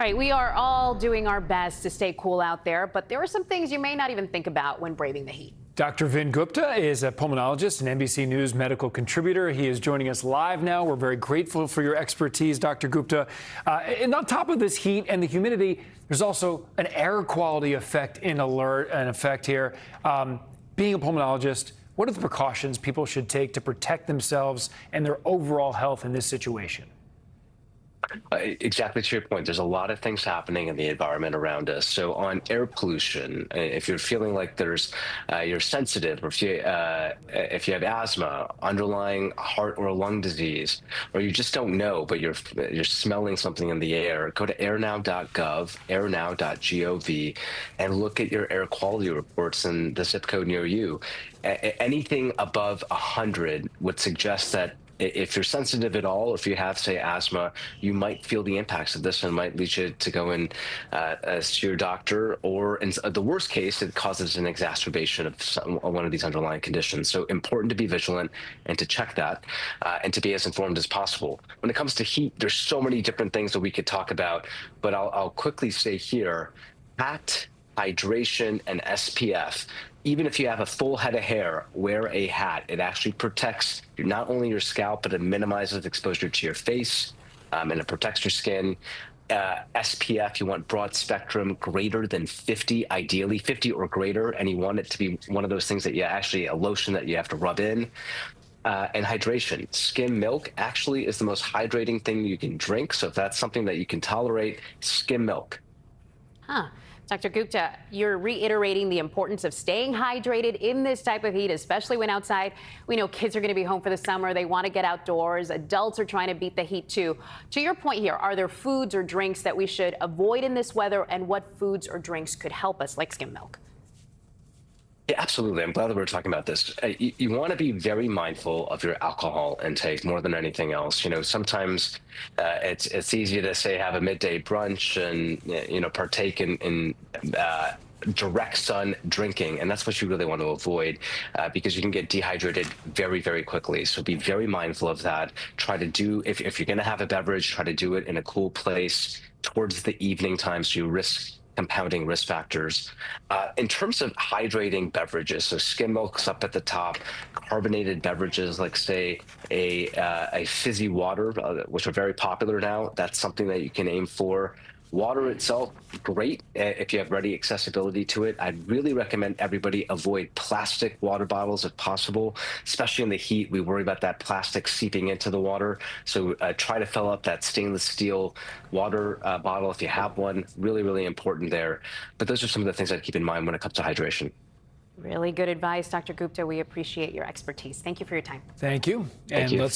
All right, we are all doing our best to stay cool out there, but there are some things you may not even think about when braving the heat. Dr. Vin Gupta is a pulmonologist and NBC News medical contributor. He is joining us live now. We're very grateful for your expertise, Dr. Gupta. And on top of this heat and the humidity, there's also an air quality effect in effect here. Being a pulmonologist, what are the precautions people should take to protect themselves and their overall health in this situation? Exactly to your point, there's a lot of things happening in the environment around us. So on air pollution, if you're feeling like you're sensitive, or if you have asthma, underlying heart or lung disease, or you just don't know, but you're smelling something in the air, go to airnow.gov, airnow.gov, and look at your air quality reports in the zip code near you. Anything above 100 would suggest that if you're sensitive at all, if you have, say, asthma, you might feel the impacts of this and might lead you to go in to your doctor, or in the worst case, it causes an exacerbation of one of these underlying conditions. So important to be vigilant and to check that and to be as informed as possible. When it comes to heat, there's so many different things that we could talk about, but I'll quickly say here, hat, hydration, and SPF. Even if you have a full head of hair, wear a hat. It actually protects not only your scalp, but it minimizes exposure to your face, and it protects your skin. SPF, you want broad spectrum, greater than 50, ideally 50 or greater, and you want it to be one of those things that a lotion that you have to rub in. And hydration. Skim milk actually is the most hydrating thing you can drink. So if that's something that you can tolerate, skim milk. Huh. Dr. Gupta, you're reiterating the importance of staying hydrated in this type of heat, especially when outside. We know kids are going to be home for the summer. They want to get outdoors. Adults are trying to beat the heat, too. To your point here, are there foods or drinks that we should avoid in this weather, and what foods or drinks could help us, like skim milk? Yeah, absolutely. I'm glad that we're talking about this. You want to be very mindful of your alcohol intake more than anything else. You know, sometimes it's easy to say have a midday brunch and partake in direct sun drinking, and that's what you really want to avoid because you can get dehydrated very, very quickly. So be very mindful of that. Try to do if you're going to have a beverage, try to do it in a cool place towards the evening time, so you risk compounding risk factors. In terms of hydrating beverages, so skim milk's up at the top, carbonated beverages like, say, a fizzy water, which are very popular now, that's something that you can aim for. Water itself, great if you have ready accessibility to it. I'd really recommend everybody avoid plastic water bottles if possible, especially in the heat. We worry about that plastic seeping into the water. So try to fill up that stainless steel water bottle if you have one. Really, really important there. But those are some of the things I'd keep in mind when it comes to hydration. Really good advice, Dr. Gupta. We appreciate your expertise. Thank you for your time. Thank you. Thank you.